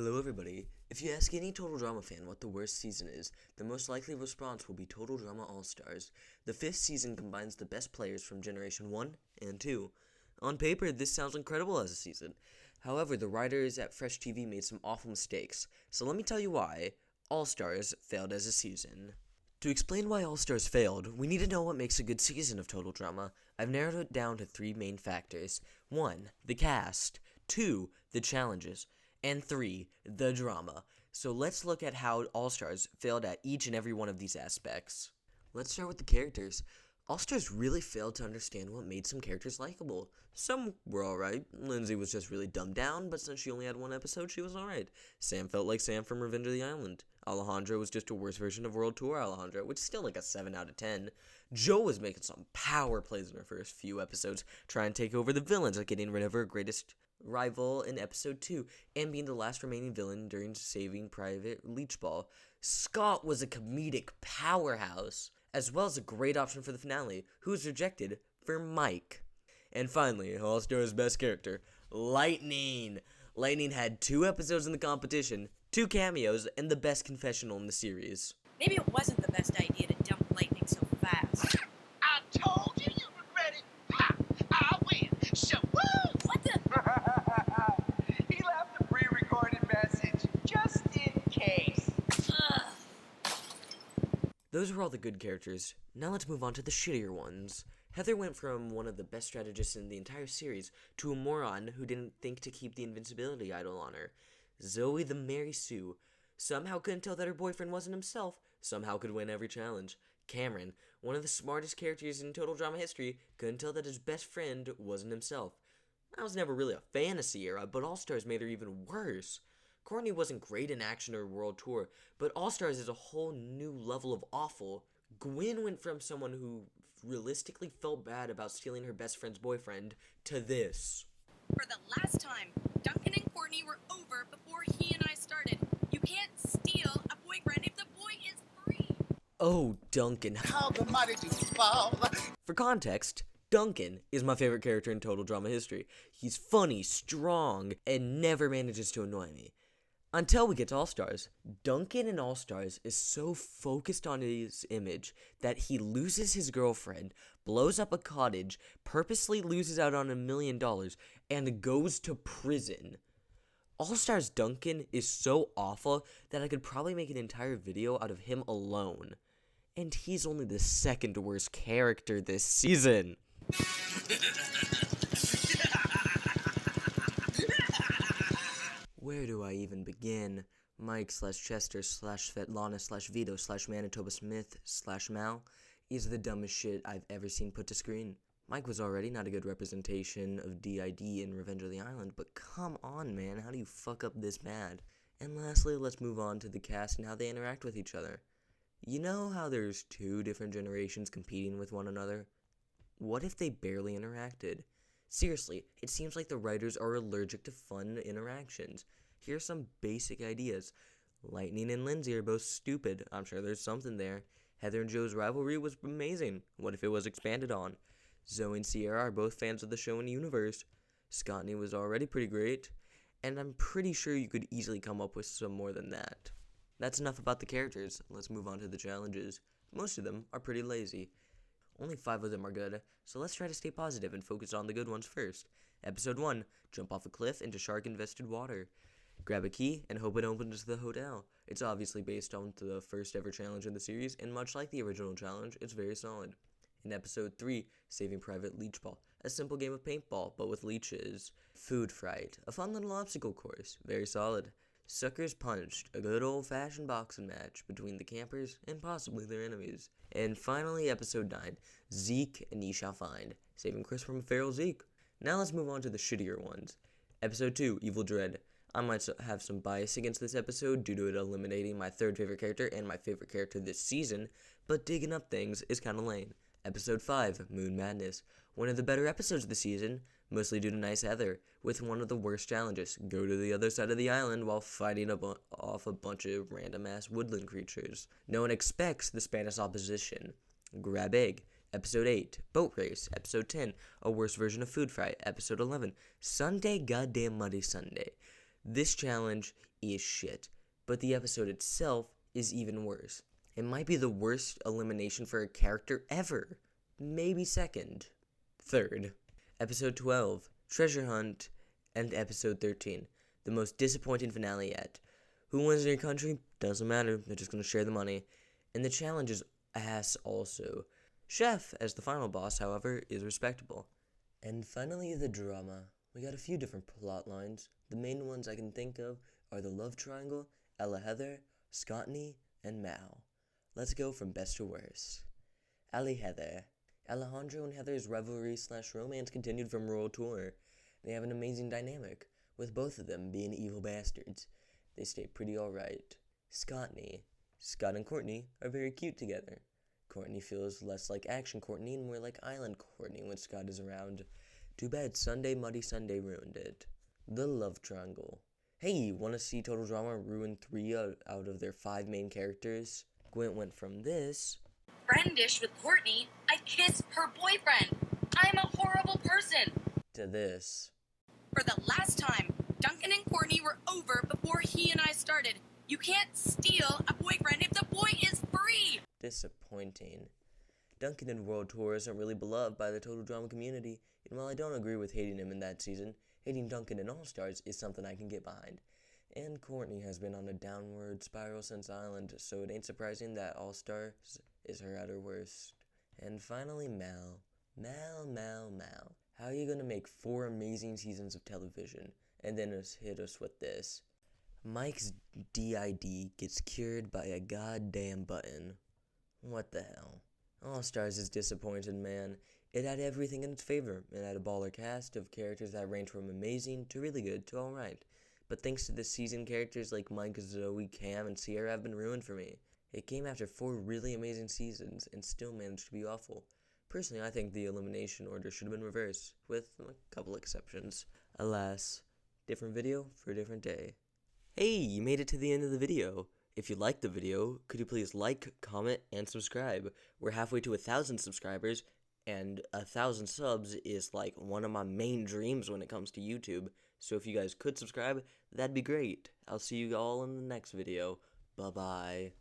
Hello everybody. If you ask any Total Drama fan what the worst season is, the most likely response will be Total Drama All-Stars. The 5th season combines the best players from Generation 1 and 2. On paper, this sounds incredible as a season. However, the writers at Fresh TV made some awful mistakes, so let me tell you why All-Stars failed as a season. To explain why All-Stars failed, we need to know what makes a good season of Total Drama. I've narrowed it down to 3 main factors. 1. The cast. 2. The challenges. And 3. The drama. So let's look at how All-Stars failed at each and every one of these aspects. Let's start with the characters. All-Stars really failed to understand what made some characters likable. Some were alright. Lindsay was just really dumbed down, but since she only had one episode, she was alright. Sam felt like Sam from Revenge of the Island. Alejandro was just a worse version of World Tour Alejandro, which is still like a 7 out of 10. Jo was making some power plays in her first few episodes, trying to take over the villains, like getting rid of her greatest rival in episode 2, and being the last remaining villain during Saving Private Leechball. Scott was a comedic powerhouse, as well as a great option for the finale, who was rejected for Mike. And finally, All-Star's best character, Lightning. Lightning had 2 episodes in the competition, 2 cameos, and the best confessional in the series. Maybe it wasn't the best idea to dump Lightning so fast. I told you you regret it. Ha! I win. Shawoo! What the? He left a pre-recorded message, just in case. Those were all the good characters. Now let's move on to the shittier ones. Heather went from one of the best strategists in the entire series to a moron who didn't think to keep the invincibility idol on her. Zoe the Mary Sue somehow couldn't tell that her boyfriend wasn't himself, somehow could win every challenge. Cameron, one of the smartest characters in Total Drama history, couldn't tell that his best friend wasn't himself. I was never really a fantasy era, but All-Stars made her even worse. Courtney wasn't great in action or World Tour, but All-Stars is a whole new level of awful. Gwen went from someone who realistically felt bad about stealing her best friend's boyfriend to this. For the last time, Duncan and Courtney were over before he and I started. You can't steal a boyfriend if the boy is free. Oh, Duncan. How the mighty do fall. For context, Duncan is my favorite character in Total Drama history. He's funny, strong, and never manages to annoy me. Until we get to All-Stars. Duncan in All-Stars is so focused on his image that he loses his girlfriend, blows up a cottage, purposely loses out on $1 million, and goes to prison. All-Stars Duncan is so awful that I could probably make an entire video out of him alone. And he's only the second worst character this season. Where do I even begin? Mike/Chester/Svetlana/Vito/Manitoba Smith/Mal is the dumbest shit I've ever seen put to screen. Mike was already not a good representation of DID in Revenge of the Island, but come on, man, how do you fuck up this bad? And lastly, let's move on to the cast and how they interact with each other. You know how there's 2 different generations competing with one another? What if they barely interacted? Seriously, it seems like the writers are allergic to fun interactions. Here are some basic ideas. Lightning and Lindsay are both stupid. I'm sure there's something there. Heather and Joe's rivalry was amazing. What if it was expanded on? Zoe and Sierra are both fans of the show and universe. Scottney was already pretty great. And I'm pretty sure you could easily come up with some more than that. That's enough about the characters. Let's move on to the challenges. Most of them are pretty lazy. Only 5 of them are good, so let's try to stay positive and focus on the good ones first. Episode 1, jump off a cliff into shark-infested water. Grab a key and hope it opens the hotel. It's obviously based on the first ever challenge in the series, and much like the original challenge, it's very solid. In episode 3, Saving Private Leechball, a simple game of paintball, but with leeches. Food Fright, a fun little obstacle course, very solid. Suckers Punched, a good old-fashioned boxing match between the campers and possibly their enemies. And finally, episode 9, Zeke and Ye Shall Find, saving Chris from a feral Zeke. Now let's move on to the shittier ones. Episode 2, Evil Dread. I might have some bias against this episode due to it eliminating my 3rd favorite character and my favorite character this season, but digging up things is kinda lame. Episode 5, Moon Madness. One of the better episodes of the season, mostly due to Nice Heather, with one of the worst challenges. Go to the other side of the island while fighting off a bunch of random-ass woodland creatures. No one expects the Spanish opposition. Grab Egg. Episode 8, Boat Race. Episode 10, A Worse Version of Food Fight. Episode 11, Sunday Goddamn Muddy Sunday. This challenge is shit, but the episode itself is even worse. It might be the worst elimination for a character ever. Maybe second. Third. Episode 12, Treasure Hunt, and Episode 13, the most disappointing finale yet. Who wins in your country? Doesn't matter, they're just gonna share the money. And the challenge is ass also. Chef, as the final boss, however, is respectable. And finally, the drama. We got a few different plot lines. The main ones I can think of are the love triangle, Ella Heather, Scottney, and Mal. Let's go from best to worst. Allie Heather. Alejandro and Heather's rivalry/romance continued from World Tour. They have an amazing dynamic, with both of them being evil bastards. They stay pretty alright. Scottney. Scott and Courtney are very cute together. Courtney feels less like action Courtney and more like island Courtney when Scott is around. Too bad Sunday Muddy Sunday ruined it. The love triangle. Hey, wanna see Total Drama ruin 3 out of their 5 main characters? Gwent went from this Friendish with Courtney, I kiss her boyfriend. I'm a horrible person. to this. For the last time, Duncan and Courtney were over before he and I started. You can't steal a boyfriend if the boy is free. Disappointing. Duncan in World Tour isn't really beloved by the Total Drama community, and while I don't agree with hating him in that season, hating Duncan in All Stars is something I can get behind. And Courtney has been on a downward spiral since Island, so it ain't surprising that All Stars is her at her worst. And finally, Mal. Mal. How are you gonna make 4 amazing seasons of television, and then hit us with this? Mike's DID gets cured by a goddamn button. What the hell? All Stars is disappointed, man. It had everything in its favor. It had a baller cast of characters that ranged from amazing to really good to alright. But thanks to this season, characters like Mike, Zoe, Cam, and Sierra have been ruined for me. It came after 4 really amazing seasons and still managed to be awful. Personally, I think the elimination order should have been reversed, with a couple exceptions. Alas, different video for a different day. Hey, you made it to the end of the video. If you liked the video, could you please like, comment, and subscribe? We're halfway to 1,000 subscribers, and 1,000 subs is like one of my main dreams when it comes to YouTube. So if you guys could subscribe, that'd be great. I'll see you all in the next video. Bye-bye.